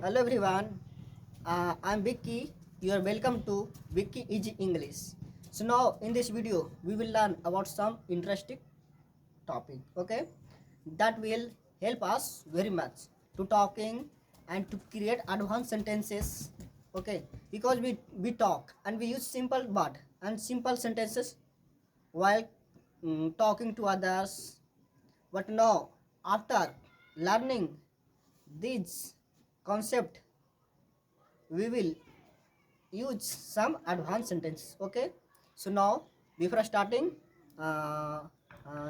Hello everyone, I'm Vicky. You are welcome to Vicky Easy English. So now in this video we will learn about some interesting topic, okay? That will help us very much to talking and to create advanced sentences, okay? Because we talk and we use simple word and simple sentences while talking to others. But now after learning these concept we will use some advanced sentences, okay? So now before starting, uh,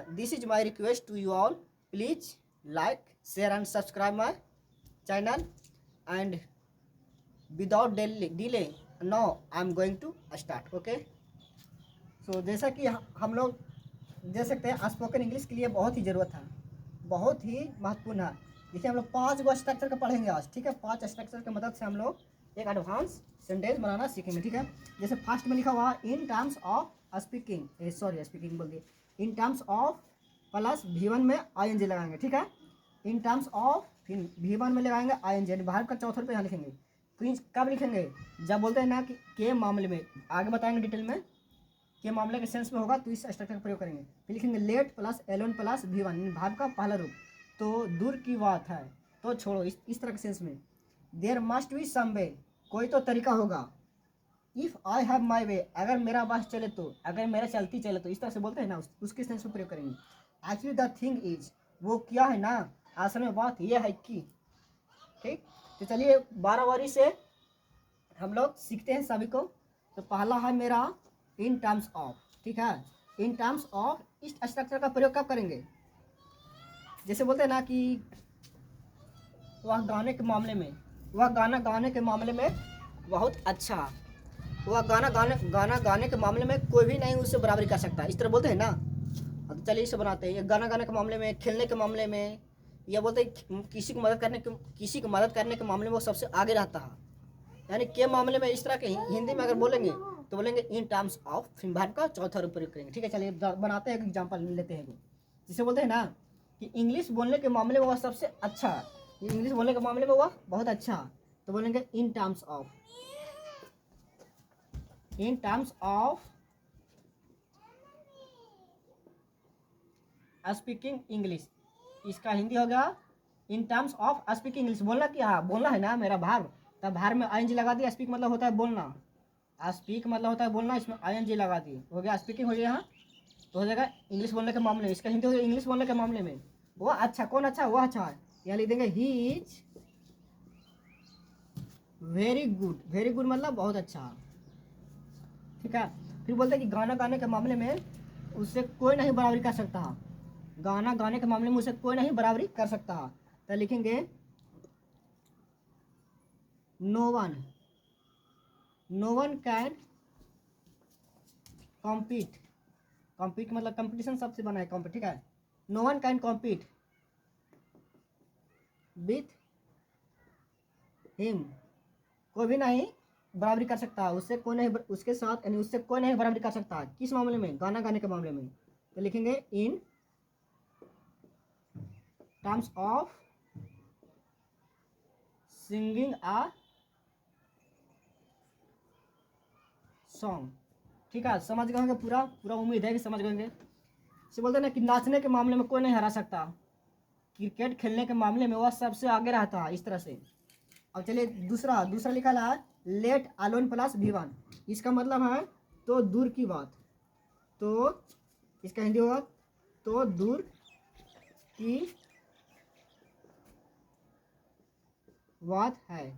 this is my request to you all. Please like, share and subscribe my channel. And without delay now I'm going to start, okay? सो जैसा कि हम लोग देख सकते हैं spoken English के लिए बहुत ही ज़रूरत है, बहुत ही महत्वपूर्ण है। देखिए हम लोग 5 गो स्ट्रक्चर का पढ़ेंगे आज, ठीक है? 5 स्ट्रक्चर की मदद से हम लोग एक एडवांस सेंटेंस बनाना सीखेंगे, ठीक है? जैसे फर्स्ट में लिखा हुआ in terms of speaking, speaking बोल दिए, in terms of plus V1 में ING लगाएंगे, ठीक है? इन टर्म्स ऑफ फिर V1 में लगाएंगे ING, यानी भारत का चौथा रुपये यहाँ लिखेंगे। फिर कब लिखेंगे? जब बोलते हैं ना कि के मामले में, आगे बताएंगे डिटेल में के मामले के सेंस में होगा तो इस स्ट्रक्चर का प्रयोग करेंगे। फिर लिखेंगे late plus Elon plus V1, भाव का पहला रूप, तो दूर की बात है तो छोड़ो, इस तरह के सेंस में। देयर मस्ट बी सम वे, कोई तो तरीका होगा। इफ़ आई हैव माई वे, अगर मेरा बस चले तो, अगर मेरा चलती चले तो, इस तरह से बोलते हैं ना, उसके सेंस में प्रयोग करेंगे। एक्चुअली द थिंग इज, वो क्या है ना, असल में बात यह है कि, ठीक? तो चलिए बारी से हम लोग सीखते हैं सभी को। तो पहला है मेरा इन टर्म्स ऑफ, ठीक है? इन टर्म्स ऑफ इस स्ट्रक्चर का प्रयोग कब करेंगे? जैसे बोलते हैं ना कि वह गाने के मामले में, वह गाना गाने के मामले में बहुत अच्छा, वह गाना गाने के मामले में कोई भी नहीं उससे बराबरी कर सकता, इस तरह बोलते हैं ना। तो चलिए इसे बनाते हैं। ये गाना गाने के मामले में, खेलने के मामले में, या बोलते हैं किसी की मदद करने के मामले में वो सबसे आगे रहता है, यानी के मामले में। इस तरह के हिंदी में अगर बोलेंगे तो बोलेंगे इन टर्म्स ऑफ, फिर भाग का चौथा रूप प्रयोग करेंगे, ठीक है? चलिए बनाते हैं, एक एग्जाम्पल लेते हैं। जिसे बोलते हैं ना कि इंग्लिश बोलने के मामले में वह सबसे अच्छा, इंग्लिश बोलने के मामले में वह बहुत अच्छा, तो बोलेंगे in terms of, in terms of speaking English. इसका हिंदी होगा in terms of speaking English. बोलना क्या, बोलना है ना मेरा भार, तब भार में ING लगा दिया। स्पीक मतलब होता है बोलना, स्पीक मतलब होता है बोलना, इसमें ING लगा दिए, हो गया स्पीकिंग हो गया यहाँ। तो हो जाएगा इंग्लिश बोलने के मामले में। इसका हिंदी हो गया इंग्लिश बोलने के मामले में वो अच्छा, कौन अच्छा, वो अच्छा है। यहाँ लिख देंगे he is very good, very good मतलब बहुत अच्छा, ठीक है? फिर बोलते हैं कि गाना गाने के मामले में उससे कोई नहीं बराबरी कर सकता, गाना गाने के मामले में उससे कोई नहीं बराबरी कर सकता। तो लिखेंगे no one can compete, compete मतलब कंपटीशन सबसे बना है, कॉम्पीट, ठीक है? No one can compete with him, कोई भी नहीं बराबरी कर सकता उससे, कोई नहीं उसके साथ, यानी उससे कोई नहीं बराबरी कर सकता। किस मामले में? गाना गाने के मामले में। तो लिखेंगे in terms of singing a song, ठीक है? समझ गए होंगे, पूरा उम्मीद है कि समझ गए होंगे। से बोलते हैं ना कि नाचने के मामले में कोई नहीं हरा सकता, क्रिकेट खेलने के मामले में वह सबसे आगे रहता है, इस तरह से। अब चलिए दूसरा लिखा है लेट अलोन प्लस V1, इसका मतलब है तो दूर की बात, तो इसका हिंदी होगा तो दूर की बात है,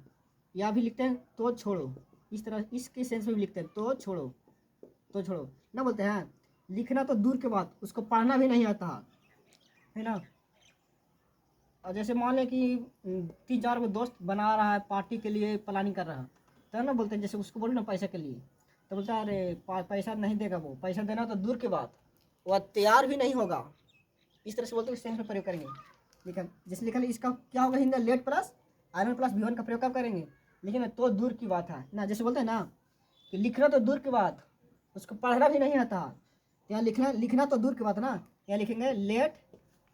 या भी लिखते हैं तो छोड़ो, इस तरह इसके सेंस में भी लिखते हैं तो छोड़ो ना बोलते हैं। लिखना तो दूर के बाद, उसको पढ़ना भी नहीं आता है ना। और जैसे मान लें कि 3-4 को दोस्त बना रहा है, पार्टी के लिए प्लानिंग कर रहा है, तो ना बोलते हैं, जैसे उसको बोलो ना पैसे के लिए, तो बोलता है अरे पैसा नहीं देगा, वो पैसा देना तो दूर की बात, वह तैयार भी नहीं होगा, इस तरह से बोलते हैं। सेंस में प्रयोग करेंगे। लेकिन जैसे लिखा है इसका क्या होगा Hindi, late plus iron plus V1 का प्रयोग कब करेंगे? लेकिन तो दूर की बात है ना, जैसे बोलते हैं ना कि लिखना तो दूर की बात, उसको पढ़ना भी नहीं आता। यहाँ लिखना तो दूर की बात ना, यहाँ लिखेंगे लेट,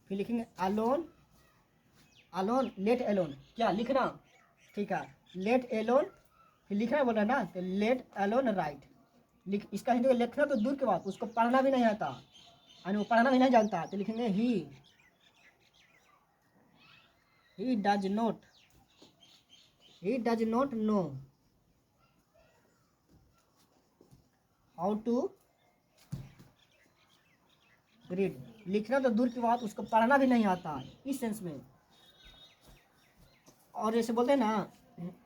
फिर लिखेंगे अलोन, लेट एलोन, क्या लिखना, ठीक है, लेट एलोन, फिर लिखना बोल रहा है ना, तो लेट एलोन राइट। इसका हिंदी में लिखना तो दूर की बात, उसको पढ़ना भी नहीं आता यानी वो पढ़ना भी नहीं जानता, तो लिखेंगे he does not know how to read. लिखना तो दूर की बात, उसको पढ़ना भी नहीं आता, इस सेंस में। और जैसे बोलते हैं ना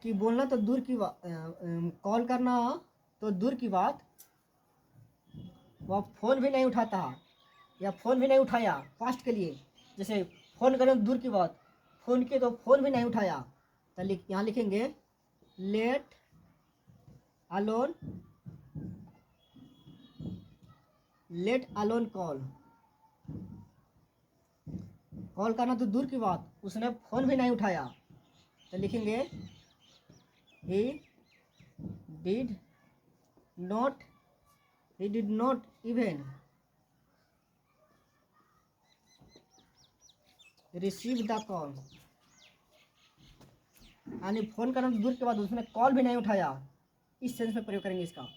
कि बोलना तो दूर की बात, कॉल करना तो दूर की बात, वह फ़ोन भी नहीं उठाता या फ़ोन भी नहीं उठाया पास्ट के लिए। जैसे फ़ोन करें तो दूर की बात, फ़ोन किए तो फ़ोन भी नहीं उठाया, तो यहाँ लिखेंगे लेट अलोन कॉल। कॉल करना तो दूर की बात, उसने फ़ोन भी नहीं उठाया, तो लिखेंगे he did not even receive the call। यानी फ़ोन करना तो दूर के बाद उसने कॉल भी नहीं उठाया, इस सेंस में प्रयोग करेंगे इसका।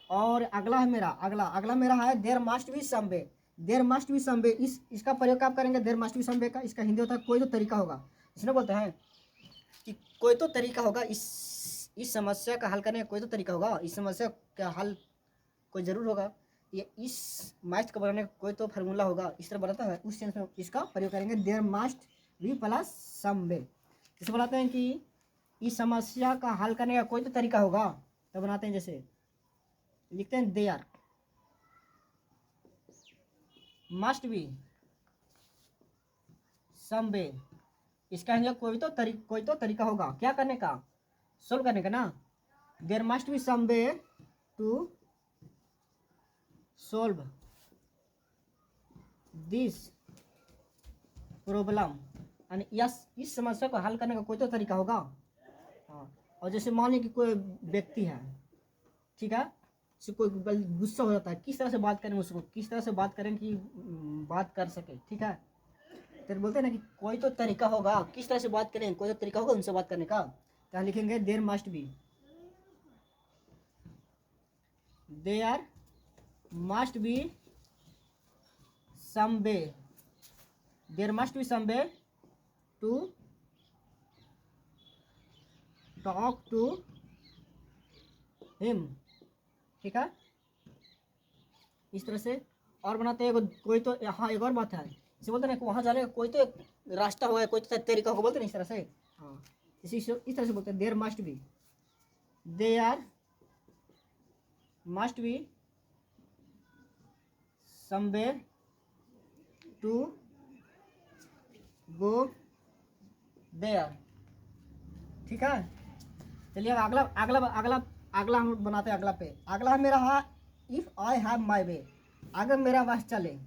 और अगला है मेरा अगला मेरा है there must be some way. There must be some way, इसका प्रयोग आप करेंगे there must be some way का। इसका हिंदी होता है कोई तो तरीका होगा। इसने बोलते हैं कि कोई तो तरीका होगा, इस समस्या का हल करने का कोई तो तरीका होगा, इस समस्या का हल कोई ज़रूर होगा, ये इस मैथ को बनाने का कोई तो फार्मूला होगा, इस तरह बनाता है, उस सेंस में इसका प्रयोग करेंगे देयर मस्ट बी प्लस सम वे। जैसे बनाते हैं कि इस समस्या का हल करने का कोई तो तरीका होगा, तो बनाते हैं जैसे लिखते हैं there must be some way. इसका है कोई तो तरीका होगा क्या करने का, सोल्व करने का ना। There must be some way to solve this problem. यानी इस समस्या को हल करने का कोई तो तरीका होगा। हाँ, और जैसे मान लीजिए कि कोई व्यक्ति है, ठीक है, से कोई गुस्सा हो जाता है, किस तरह से बात करें उसको, किस तरह से बात करें कि बात कर सके, ठीक है। तो बोलते हैं ना कि कोई तो तरीका होगा, किस तरह से बात करें, कोई तो तरीका होगा उनसे बात करने का। तो लिखेंगे there must be some way, there must be some way to talk to him, ठीक है, इस तरह से। और बनाते हैं कोई तो, हाँ एक और बात है, इसे बोलते हैं वहाँ जाने का कोई तो रास्ता होगा, कोई तो तरीका होगा, बोलते हैं इस तरह से। हाँ, इस तरह से बोलते हैं there must be somewhere to go there, ठीक है। चलिए अब अगला हम बनाते हैं। अगला है मेरा है इफ़ आई हैव माई वे, अगर मेरा बस चले।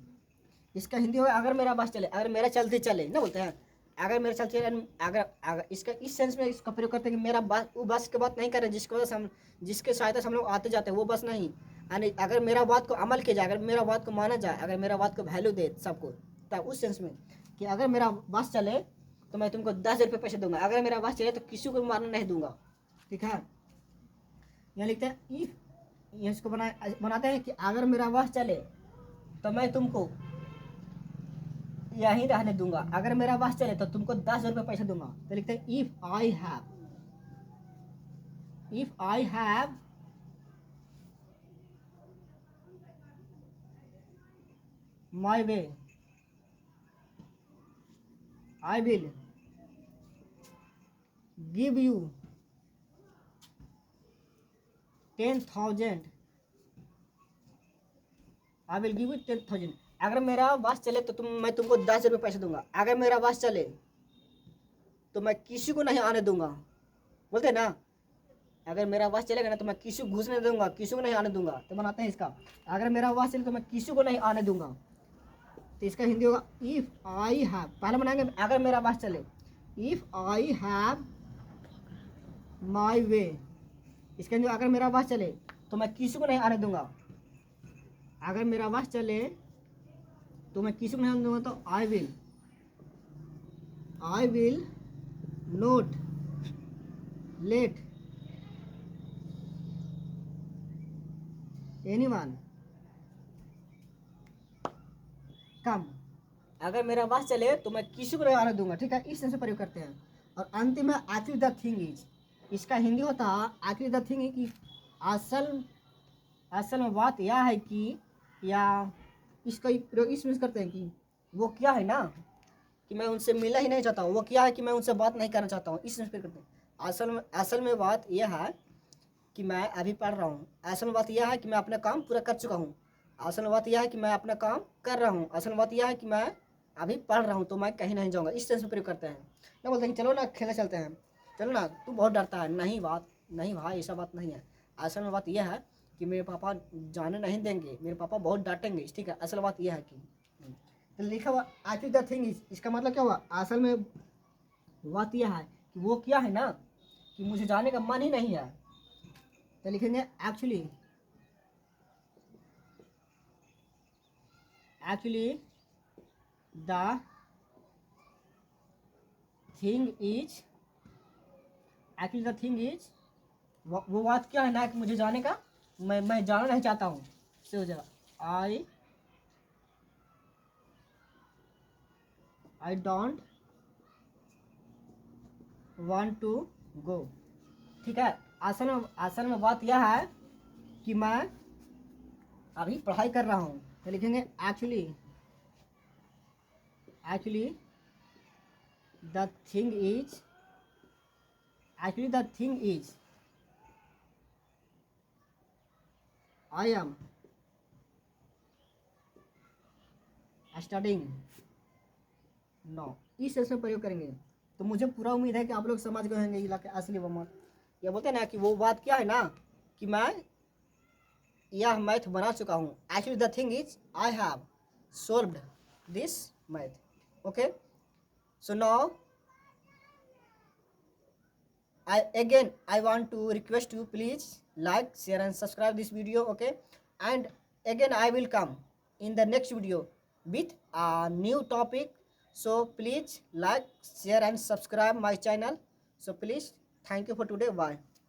इसका हिंदी होगा अगर मेरा बस चले, अगर मेरा चलते चले ना बोलते हैं, अगर मेरा चलते चले। अगर इसका इस सेंस में इसका प्रयोग करते हैं कि मेरा बस, वो बस की बात नहीं कर रहे जिसकी वजह से हम, जिसके सहायता से हम लोग आते जाते हैं, वो बस नहीं। यानी अगर मेरा बात को अमल किया जाए, अगर मेरा बात को माना जाए, अगर मेरा बात को वैल्यू दे सबको, तब उस सेंस में कि अगर मेरा बस चले तो मैं तुमको 10 रुपये पैसे दूंगा, अगर मेरा बस चले तो किसी को मारना नहीं दूंगा, ठीक है। यहाँ लिखते हैं इफ, इसको बनाते हैं कि अगर मेरा बस चले तो मैं तुमको यहीं रहने दूंगा, अगर मेरा बस चले तो तुमको 10 रुपये पैसे दूंगा। तो लिखते हैं if I have my way I will give you 10,000, I will give you 10,000। अगर मेरा बस चले तो मैं तुमको 10 रुपये पैसे दूंगा, अगर मेरा बस चले तो मैं किसी को नहीं आने दूंगा, बोलते ना, अगर मेरा बस चलेगा ना तो मैं किसी को घुसने दूंगा, किसी को नहीं आने दूंगा। तो बनाते हैं इसका, अगर मेरा बस चले तो मैं किसी को नहीं आने दूंगा। तो इसका हिंदी होगा इफ आई हैव, पहले बनाएंगे अगर मेरा बस चले, इफ आई हैव माई वे। इसके हिंदी अगर मेरा बस चले तो मैं किसी को नहीं आने दूंगा, अगर मेरा बस चले तो मैं किसी को नहीं आने दूंगा। तो I will not let anyone come. अगर मेरा आवाज चले तो मैं किसी को नहीं आने दूंगा, ठीक है, इस तरह से प्रयोग करते हैं। और अंतिम में आखिरी द थिंग इज, इसका हिंदी होता है आखिरी द थिंग है कि असल असल में बात यह है कि, या इसका प्रयोग इसमें करते हैं कि वो क्या है ना कि मैं उनसे मिलना ही नहीं चाहता हूँ, वो क्या है कि मैं उनसे बात नहीं करना चाहता हूँ, इस सेंस पे करते हैं। असल में बात यह है कि मैं अभी पढ़ रहा हूँ। असल में बात यह है कि मैं अपना काम पूरा कर चुका हूँ। असल में बात यह है कि मैं अपना काम कर रहा हूँ। असल में बात यह है कि मैं अभी पढ़ रहा हूँ तो मैं कहीं नहीं जाऊँगा, इस सेंस में प्रयोग करते हैं। ना बोलते हैं कि चलो ना खेलने चलते हैं, चलो ना, तू बहुत डरता है, नहीं भाई ऐसा बात नहीं है। असल में बात यह है कि मेरे पापा जाने नहीं देंगे, मेरे पापा बहुत डांटेंगे, ठीक है। असल बात यह है कि तो लिखा हुआ एक्चुअली द थिंग इज, इसका मतलब क्या हुआ, असल में बात यह है कि वो क्या है ना कि मुझे जाने का मन ही नहीं है। तो लिखेंगे actually the thing is, actually the thing is, वो बात क्या है ना कि मुझे जाने का मैं जाना नहीं चाहता हूँ। से हो जाएगा I don't want to go, ठीक है। असल में बात यह है कि मैं अभी पढ़ाई कर रहा हूँ। तो लिखेंगे actually the thing is, I am studying no, इस सेंस में प्रयोग करेंगे। तो मुझे पूरा उम्मीद है कि आप लोग समझ गए होंगे इलाके असली वमन। ये बोलते हैं ना कि वो बात क्या है ना कि मैं यह मैथ बना चुका हूँ। Actually the thing is I have solved this math. Okay, so now I want to request you, please like, share and subscribe this video, okay? And again I will come in the next video with a new topic. So please like, share and subscribe my channel. So please, thank you for today. Bye.